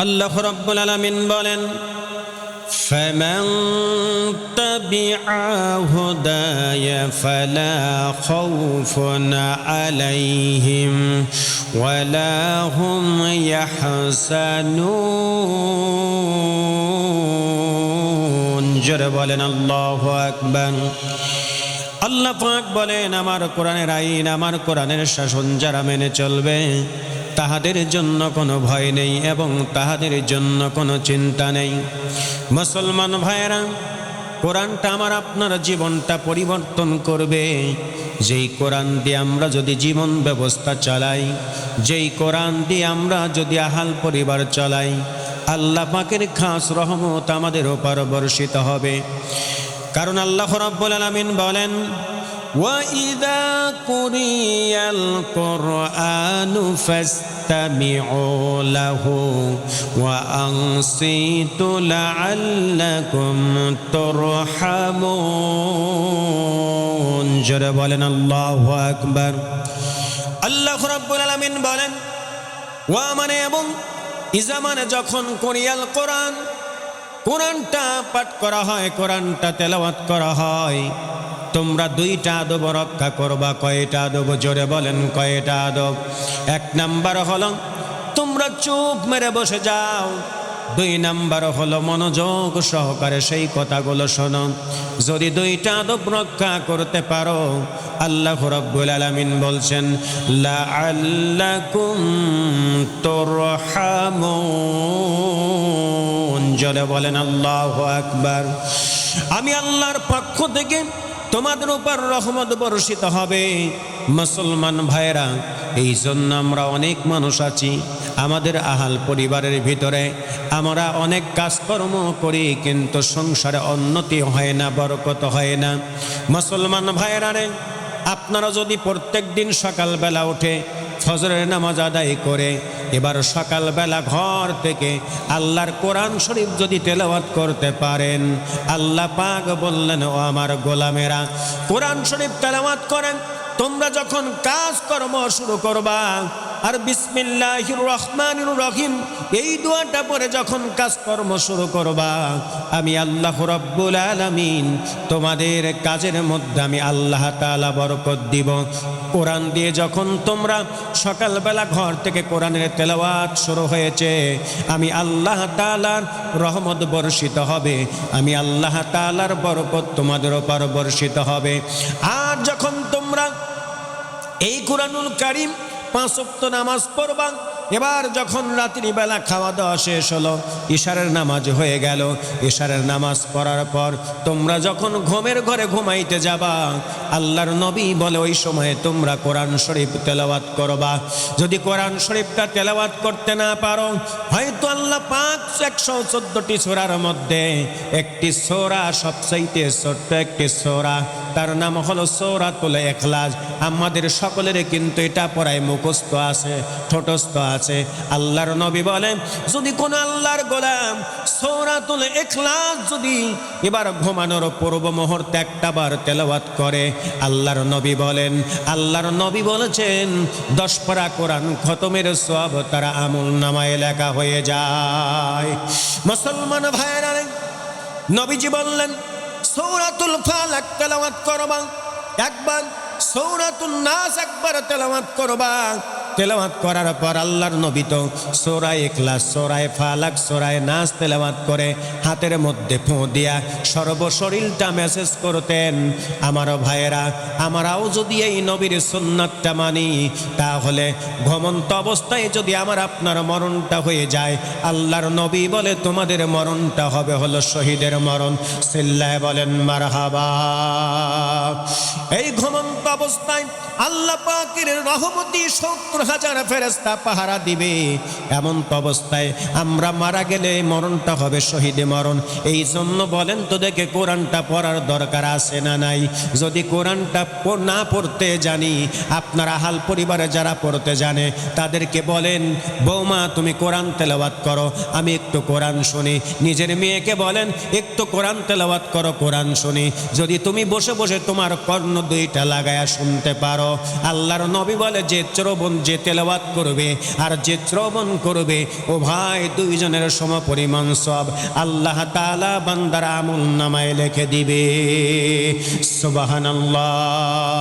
আল্লাহ রাব্বুল আলামিন বলেন, ফামান তাবিআ হুদায়া ফালা খাউফুন আলাইহিম ওয়ালা হুম ইয়াহসানুন। জোরে বলেন আল্লাহু আকবার। আল্লাহ পাক বলেন, আমার কোরআনের আইন, আমার কোরআনের শাসন যারা মেনে চলবে তাহাদের জন্য কোনো ভয় নেই এবং তাহাদের জন্য কোনো চিন্তা নেই। মুসলমান ভাইয়েরা, কোরআনটা আমার আপনার জীবনটা পরিবর্তন করবে। যেই কোরআন দিয়ে আমরা যদি জীবন ব্যবস্থা চালাই, যেই কোরআন দিয়ে আমরা যদি আহাল পরিবার চালাই, আল্লাহ পাকের খাস রহমত আমাদের উপর বর্ষিত হবে। কারণ আল্লাহ রাব্বুল আলামিন বলেন, وَإِذَا قُرِئَ الْقُرْآنُ فَاسْتَمِعُوا لَهُ وَأَنصِتُوا لَعَلَّكُمْ تُرْحَمُونَ। জোরে বলেন আল্লাহু আকবার। আল্লাহ রাব্বুল আলামিন বলেন, ওয়া মানে এবং ইজা মানে যখন কুরিয়াল কোরআন, কোরআনটা পাঠ করা হয়, কোরআনটা তেলাওয়াত করা হয়, তোমরা দুইটা আদব রক্ষা করবা। কয়টা আদব? জোরে বলেন কয়টা আদব? এক নাম্বার হলো তোমরা চুপ মেরে বসে যাও। দুই নাম্বার হলো মনোযোগ সহকারে সেই কথাগুলো শোনো। যদি দুইটা আদব রক্ষা করতে পারো, আল্লাহ রাব্বুল আলামিন বলছেন, লাআল্লাকুম তুরহামুন। জোরে বলেন আল্লাহু আকবার। আমি আল্লাহর পক্ষ থেকে তোমাদের উপর রহমত বর্ষিত হবে। মুসলমান ভাইরা, এই জন্য আমরা অনেক মানুষ আছি, আমাদের আহাল পরিবারের ভিতরে আমরা অনেক কাজকর্ম করি, কিন্তু সংসারে উন্নতি হয় না, বরকত হয় না। মুসলমান ভাইরা রে, আপনারা যদি প্রত্যেক দিন সকালবেলা উঠে ফজরের নামাজ আদায় করে এবার সকালবেলা ঘর থেকে আল্লাহর কোরআন শরীফ যদি তেলাওয়াত করতে পারেন, আল্লাহ পাক বললেন, ও আমার গোলামেরা, কোরআন শরীফ তেলাওয়াত করেন। তোমরা যখন কাজকর্ম শুরু করবা আর বিসমিল্লাহির রহমানির রহিম এই দোয়াটা পড়ে যখন কাজকর্ম শুরু করবা, আমি আল্লাহ রাব্বুল আলামিন তোমাদের কাজের মধ্যে আমি আল্লাহ তাআলা বরকত দিব। কোরআন দিয়ে যখন তোমরা সকালবেলা ঘর থেকে কোরআনের তেলাওয়াত শুরু হয়েছে, আমি আল্লাহ তাআলার রহমত বর্ষিত হবে, আমি আল্লাহ তাআলার বরকত তোমাদের উপর বর্ষিত হবে। আর যখন তোমরা এই কোরআনুল কারীম 5 ওয়াক্ত নামাজ পড়বা, এবার যখন রাত্রিবেলা খাওয়া দাওয়া শেষ হলো, ইশারের নামাজ হয়ে গেল, ইশারের নামাজ পড়ার পর তোমরা যখন ঘুমের ঘরে ঘুমাইতে যাবা, আল্লাহর নবী বলে ওই সময়ে তোমরা কোরআন শরীফ তেলাওয়াত করবা। যদি কোরআন শরীফটা তেলাওয়াত করতে না পারো, হয়তো আল্লাহ পাক 114টি সূরার মধ্যে একটি সূরা, সবচাইতে ছোট্ট একটি সূরা, তার নাম হলো সূরাতুল ইখলাস। আমাদের সকলের কিন্তু এটা পড়ায় মুখস্থ আছে, ঠোঁটস্থ আছে। আল্লাহর নবী বলেন, যদি কোন আল্লাহর গোলাম সূরাতুল ইখলাস যদি এবার ঘুমানোর পূর্ব মুহূর্তে একটা বার তেলাওয়াত করে, আল্লাহর নবী বলেন, আল্লাহর নবী বলেছেন 10 পারা কোরআন খতমের সওয়াব তার আমলনামায় লেখা হয়ে যায়। মুসলমান ভাইরা, নবীজি বললেন, সূরাতুল ফালাক তেলাওয়াত করবা একবার, সূরাতুন নাস একবার তেলাওয়াত করবা। তেলাওয়াত করার পর আল্লাহর নবী তো সূরা ইখলাস, সূরা ফালাক, সূরা নাস তেলাওয়াত করে হাতের মধ্যে ফু দিয়া সর্বশরীরটা মেসেজ করতেন। আমার ভাইয়েরা, আমরাও যদি এই নবীর সুন্নাতটা মানি, তাহলে ঘুমন্ত অবস্থায় যদি আমার আপনার মরণটা হয়ে যায়, আল্লাহর নবী বলে তোমাদের মরণটা হবে হলো শহীদের মরণ। চিল্লায় বলেন মারহাবা। এই ঘুমন্ত অবস্থায় আল্লাহ পাকের রহমতি 70,000 ফেরেশতা পাহারা দিবে। এমন তো অবস্থায় আমরা মারা গেলে মরণটা হবে শহীদে মরণ। এই জন্য বলেন তো দেখে, কোরআনটা পড়ার দরকার আছে না নাই? যদি কোরআনটা না পড়তে জানি, আপনার আহাল পরিবারে যারা পড়তে জানে তাদেরকে বলেন, বৌমা তুমি কোরআন তেলাওয়াত করো, আমি একটু কোরআন শুনি। নিজের মেয়েকে বলেন, একটু কোরআন তেলাওয়াত করো, কোরআন শুনি। যদি তুমি বসে বসে তোমার কর্ণ দুইটা লাগায়া শুনতে পারো, আল্লাহর নবী বলে যে যে তেলাওয়াত করবে আর যে শ্রবণ করবে ও ভাই দুইজনের সমপরিমাণ সব আল্লাহ তাআলা বান্দার আমল নামায় লিখে দিবে। সুবহানাল্লাহ।